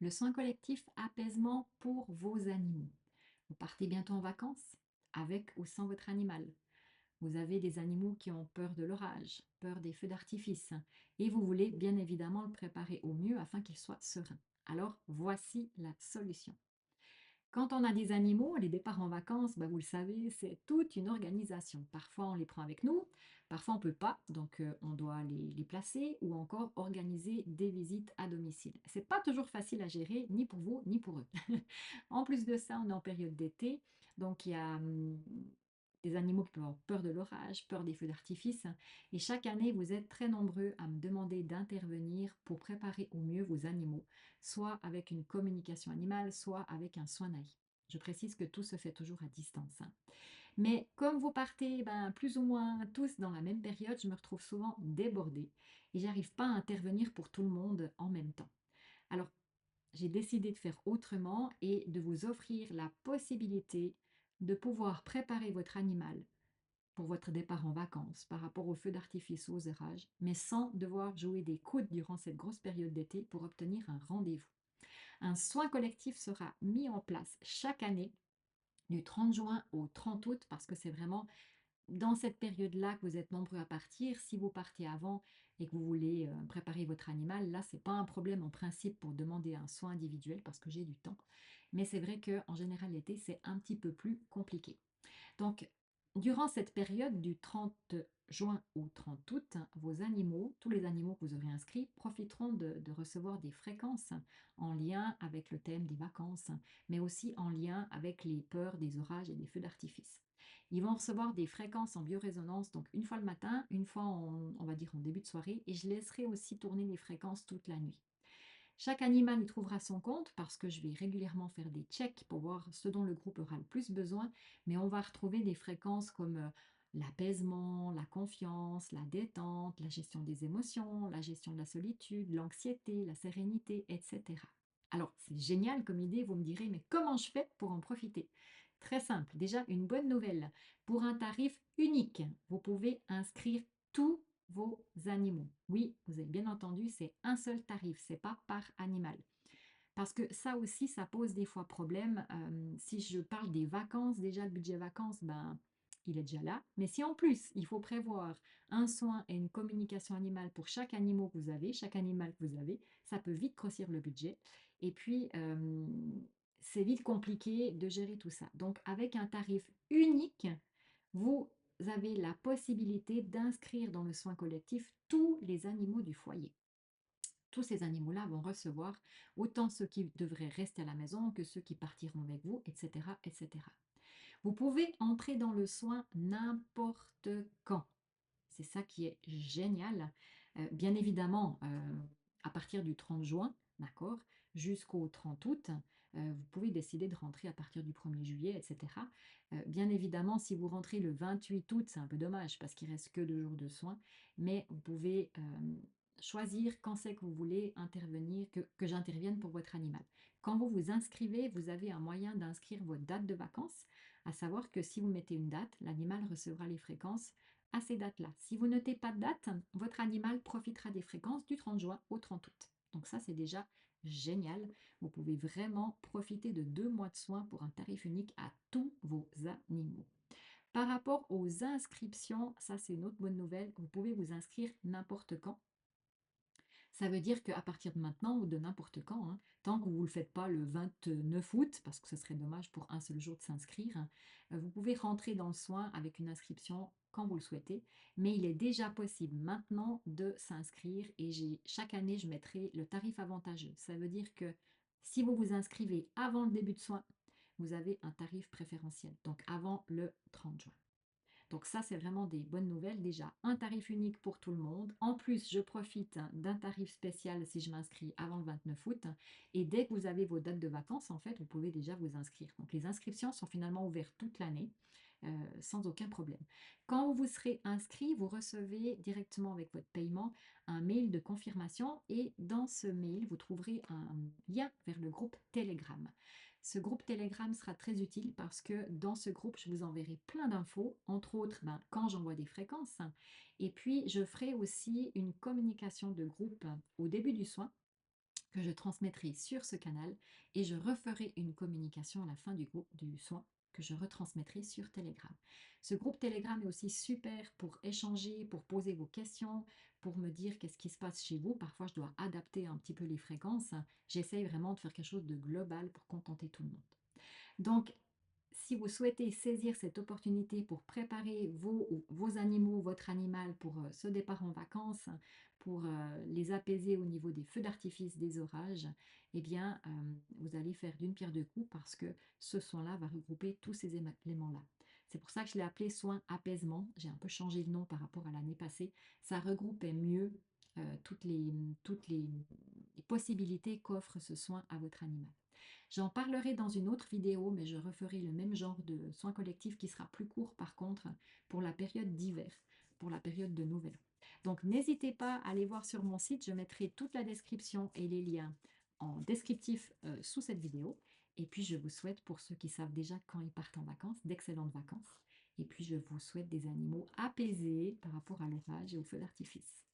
Le soin collectif apaisement pour vos animaux. Vous partez bientôt en vacances, avec ou sans votre animal. Vous avez des animaux qui ont peur de l'orage, peur des feux d'artifice, et vous voulez bien évidemment le préparer au mieux afin qu'il soit serein. Alors voici la solution. Quand on a des animaux, les départs en vacances, vous le savez, c'est toute une organisation. Parfois, on les prend avec nous, parfois on ne peut pas, donc on doit les placer ou encore organiser des visites à domicile. C'est pas toujours facile à gérer, ni pour vous, ni pour eux. En plus de ça, on est en période d'été, donc il y a des animaux qui peuvent avoir peur de l'orage, peur des feux d'artifice, et chaque année, vous êtes très nombreux à me demander d'intervenir pour préparer au mieux vos animaux soit avec une communication animale, soit avec un soin naïf. Je précise que tout se fait toujours à distance, hein. Mais comme vous partez plus ou moins tous dans la même période, je me retrouve souvent débordée et j'arrive pas à intervenir pour tout le monde en même temps. Alors, j'ai décidé de faire autrement et de vous offrir la possibilité de pouvoir préparer votre animal pour votre départ en vacances par rapport aux feux d'artifice ou aux orages, mais sans devoir jouer des coudes durant cette grosse période d'été pour obtenir un rendez-vous. Un soin collectif sera mis en place chaque année du 30 juin au 30 août parce que c'est vraiment dans cette période-là que vous êtes nombreux à partir. Si vous partez avant et que vous voulez préparer votre animal, là, c'est pas un problème en principe pour demander un soin individuel parce que j'ai du temps. Mais c'est vrai qu'en général, l'été, c'est un petit peu plus compliqué. Donc, durant cette période du 30 juin au 30 août, vos animaux, tous les animaux que vous aurez inscrits, profiteront de recevoir des fréquences en lien avec le thème des vacances, mais aussi en lien avec les peurs des orages et des feux d'artifice. Ils vont recevoir des fréquences en biorésonance, donc une fois le matin, une fois on va dire en début de soirée, et je laisserai aussi tourner les fréquences toute la nuit. Chaque animal y trouvera son compte parce que je vais régulièrement faire des checks pour voir ce dont le groupe aura le plus besoin, mais on va retrouver des fréquences comme l'apaisement, la confiance, la détente, la gestion des émotions, la gestion de la solitude, l'anxiété, la sérénité, etc. Alors, c'est génial comme idée, vous me direz, mais comment je fais pour en profiter? Très simple, déjà une bonne nouvelle. Pour un tarif unique, vous pouvez inscrire tous vos animaux. Oui, vous avez bien entendu, c'est un seul tarif, c'est pas par animal. Parce que ça aussi, ça pose des fois problème. Si je parle des vacances, déjà le budget vacances, il est déjà là. Mais si en plus, il faut prévoir un soin et une communication animale pour chaque animal que vous avez, chaque animal que vous avez, ça peut vite grossir le budget. Et puis, c'est vite compliqué de gérer tout ça. Donc, avec un tarif unique, vous avez la possibilité d'inscrire dans le soin collectif tous les animaux du foyer. Tous ces animaux-là vont recevoir autant ceux qui devraient rester à la maison que ceux qui partiront avec vous, etc., etc. Vous pouvez entrer dans le soin n'importe quand. C'est ça qui est génial. Bien évidemment, à partir du 30 juin, d'accord, jusqu'au 30 août, vous pouvez décider de rentrer à partir du 1er juillet, etc. Bien évidemment, si vous rentrez le 28 août, c'est un peu dommage parce qu'il reste que 2 jours de soins, mais vous pouvez choisir quand c'est que vous voulez intervenir, que j'intervienne pour votre animal. Quand vous vous inscrivez, vous avez un moyen d'inscrire votre date de vacances, à savoir que si vous mettez une date, l'animal recevra les fréquences à ces dates-là. Si vous notez pas de date, votre animal profitera des fréquences du 30 juin au 30 août. Donc ça, c'est déjà génial. Vous pouvez vraiment profiter de 2 mois de soins pour un tarif unique à tous vos animaux. Par rapport aux inscriptions, ça c'est une autre bonne nouvelle, vous pouvez vous inscrire n'importe quand. Ça veut dire qu'à partir de maintenant ou de n'importe quand, hein, tant que vous ne le faites pas le 29 août, parce que ce serait dommage pour un seul jour de s'inscrire, vous pouvez rentrer dans le soin avec une inscription quand vous le souhaitez, mais il est déjà possible maintenant de s'inscrire et chaque année, je mettrai le tarif avantageux. Ça veut dire que si vous vous inscrivez avant le début de soin, vous avez un tarif préférentiel, donc avant le 30 juin. Donc ça, c'est vraiment des bonnes nouvelles. Déjà, un tarif unique pour tout le monde. En plus, je profite d'un tarif spécial si je m'inscris avant le 29 août. Et dès que vous avez vos dates de vacances, en fait, vous pouvez déjà vous inscrire. Donc les inscriptions sont finalement ouvertes toute l'année. Sans aucun problème. Quand vous serez inscrit, vous recevez directement avec votre paiement un mail de confirmation et dans ce mail, vous trouverez un lien vers le groupe Telegram. Ce groupe Telegram sera très utile parce que dans ce groupe, je vous enverrai plein d'infos, entre autres quand j'envoie des fréquences. Et puis, je ferai aussi une communication de groupe au début du soin que je transmettrai sur ce canal et je referai une communication à la fin du groupe du soin que je retransmettrai sur Telegram. Ce groupe Telegram est aussi super pour échanger, pour poser vos questions, pour me dire qu'est-ce qui se passe chez vous. Parfois, je dois adapter un petit peu les fréquences. J'essaye vraiment de faire quelque chose de global pour contenter tout le monde. Donc, si vous souhaitez saisir cette opportunité pour préparer vos animaux, votre animal pour ce départ en vacances, pour les apaiser au niveau des feux d'artifice, des orages, eh bien, vous allez faire d'une pierre deux coups parce que ce soin-là va regrouper tous ces éléments-là. C'est pour ça que je l'ai appelé soin apaisement. J'ai un peu changé le nom par rapport à l'année passée. Ça regroupait mieux toutes les possibilités qu'offre ce soin à votre animal. J'en parlerai dans une autre vidéo, mais je referai le même genre de soins collectifs qui sera plus court par contre pour la période d'hiver, pour la période de Nouvel An. Donc n'hésitez pas à aller voir sur mon site, je mettrai toute la description et les liens en descriptif sous cette vidéo. Et puis je vous souhaite, pour ceux qui savent déjà quand ils partent en vacances, d'excellentes vacances. Et puis je vous souhaite des animaux apaisés par rapport à l'orage et au feu d'artifice.